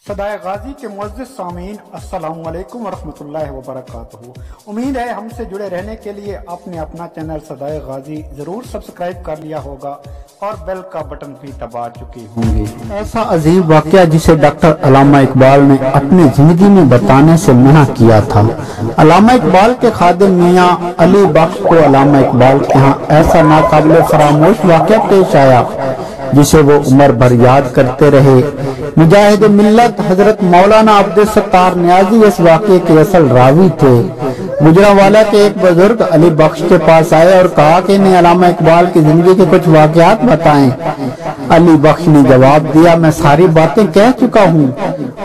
सदाए गाजी के मुअज़्ज़िज़ सामीन अस्सलामु अलैकुम वरहमतुल्लाहि वबरकातुहू। उम्मीद है हमसे जुड़े रहने के लिए आपने अपना चैनल सदाए गाजी जरूर सब्सक्राइब कर लिया होगा और बेल का बटन भी दबा चुके होंगे। ऐसा अजीब वाक़या जिसे डॉक्टर अल्लामा इकबाल ने अपनी जिंदगी में बताने से मना किया था। अल्लामा इकबाल के खादिम मियाँ अली बख्श को अल्लामा इकबाल के यहाँ ऐसा नाकाबिले फरामोश वाक़या पेश आया जिसे वो उम्र भर याद करते रहे। मुजाहिद मिल्लत हजरत मौलाना अब्दुल सत्तार नियाजी इस वाक़े के असल रावी थे। गुजरांवाला के एक बुजुर्ग अली बख्श के पास आए और कहा कि इन्हें अल्लामा इकबाल की जिंदगी के कुछ वाक़यात बताएं। अली बख्श ने जवाब दिया, मैं सारी बातें कह चुका हूँ,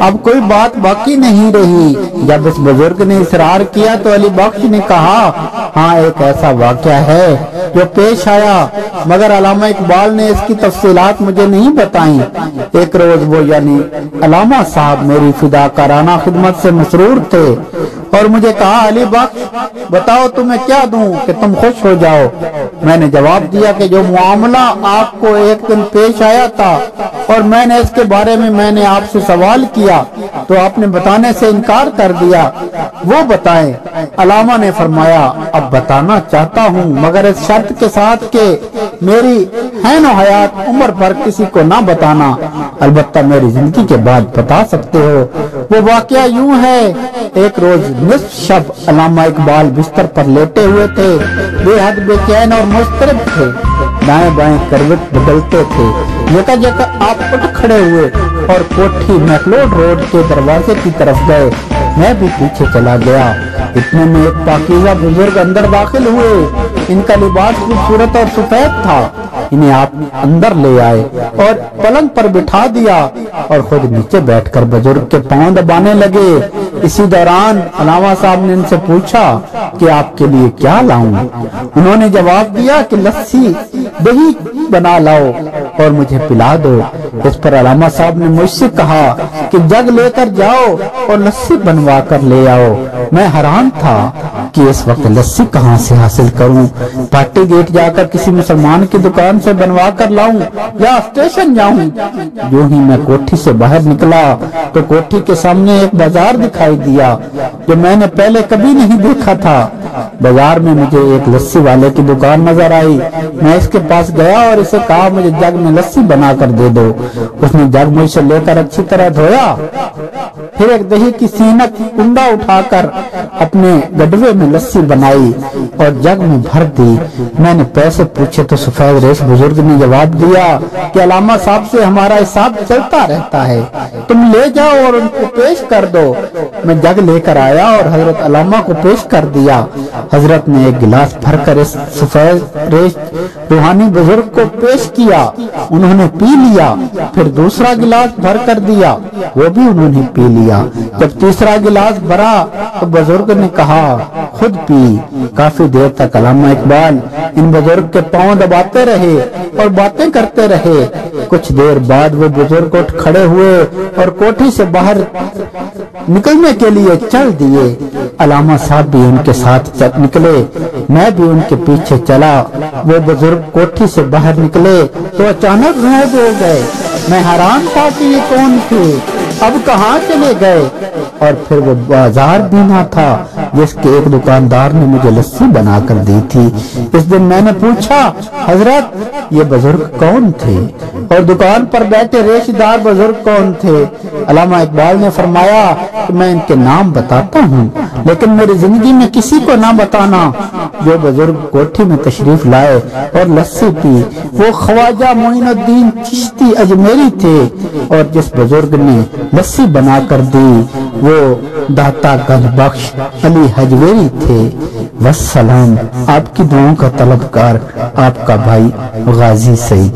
अब कोई बात बाकी नहीं रही। जब इस बुजुर्ग ने इसरार किया तो अली बख्श ने कहा, हाँ एक ऐसा वाक़या है जो पेश आया, मगर अल्लामा इकबाल ने इसकी तफसीलात मुझे नहीं बताई। एक रोज वो यानी अल्लामा साहब मेरी फिदाकाराना खिदमत से मसरूर थे और मुझे कहा, अली बख्श बताओ तुम्हें क्या दूं कि तुम खुश हो जाओ। मैंने जवाब दिया कि जो मामला आपको एक दिन पेश आया था और मैंने इसके बारे में मैंने आपसे सवाल किया तो आपने बताने से इनकार कर दिया, वो बताएं। अल्लामा ने फरमाया, अब बताना चाहता हूँ मगर इस शर्त के साथ के मेरी हैनो हयात उम्र पर किसी को ना बताना, अलबत्ता मेरी जिंदगी के बाद बता सकते हो। वो वाक़या यूं है, एक रोज निस्फ शब अल्लामा इकबाल बिस्तर पर लेटे हुए थे, बेहद बेचैन और मुस्तरब थे, दाएं बाएं करवट बदलते थे। यकायक आप उठ खड़े हुए और कोठी मैकलोड रोड के दरवाजे की तरफ गए। मैं भी पीछे चला गया। इतने में एक पाकीज़ा बुजुर्ग अंदर दाखिल हुए। इनका लिबास खूबसूरत और सफेद था। इन्हें आप अंदर ले आए और पलंग पर बिठा दिया और खुद नीचे बैठकर बुजुर्ग के पांव दबाने लगे। इसी दौरान अल्लामा साहब ने इनसे पूछा कि आपके लिए क्या लाऊं। उन्होंने जवाब दिया कि लस्सी दही बना लाओ और मुझे पिला दो। इस पर अल्लामा साहब ने मुझसे कहा कि जग लेकर जाओ और लस्सी बनवा कर ले आओ। मैं हैरान था कि इस वक्त लस्सी कहाँ से हासिल करूं। पार्टी गेट जाकर किसी मुसलमान की दुकान से बनवा कर लाऊं या स्टेशन जाऊं। जो ही मैं कोठी से बाहर निकला तो कोठी के सामने एक बाजार दिखाई दिया जो मैंने पहले कभी नहीं देखा था। बाजार में मुझे एक लस्सी वाले की दुकान नजर आई। मैं इसके पास गया और इसे कहा, मुझे जग में लस्सी बना कर दे दो। उसने जग मुझसे लेकर अच्छी तरह धोया, फिर एक दही की सीनक कुंडा उठाकर अपने गडवे में लस्सी बनाई और जग में भर दी। मैंने पैसे पूछे तो सफेद रेश बुजुर्ग ने जवाब दिया कि अल्लामा साहब से हमारा हिसाब चलता रहता है, तुम ले जाओ और उनको पेश कर दो। मैं जग लेकर आया और हजरत अल्लामा को पेश कर दिया। हजरत ने एक गिलास भरकर इस सफेद रेश रूहानी बुजुर्ग को पेश किया। उन्होंने पी लिया। फिर दूसरा गिलास भर कर दिया, वो भी उन्होंने पी लिया। जब तीसरा गिलास भरा तो बुजुर्ग ने कहा, खुद पी। काफी देर तक अल्लामा इकबाल इन बुजुर्ग के पांव दबाते रहे और बातें करते रहे। कुछ देर बाद वो बुजुर्ग उठ खड़े हुए और कोठी से बाहर निकलने के लिए चल दिए। अल्लामा साहब भी उनके साथ निकले। मैं भी उनके पीछे चला। वो बुजुर्ग कोठी से बाहर निकले तो अचानक गायब हो गए। मैं हैरान था कि ये कौन थे, अब कहाँ चले गए। और फिर वो बाजार भी ना था जिसके एक दुकानदार ने मुझे लस्सी बना कर दी थी। इस दिन मैंने पूछा, हजरत ये बुजुर्ग कौन थे और दुकान पर बैठे रेशदार बुजुर्ग कौन थे। अल्लामा इकबाल ने फरमाया कि मैं इनके नाम बताता हूँ लेकिन मेरी जिंदगी में किसी को ना बताना। जो बुजुर्ग कोठी में तशरीफ लाए और लस्सी पी वो ख्वाजा मोइनुद्दीन चिश्ती अजमेरी थे और जिस बुजुर्ग ने लस्सी बना कर दी वो दाता गंज बख्श अली हजवेरी थे। वस्सलाम। आपकी दुआओं का तलबकार आपका भाई गाजी सईद।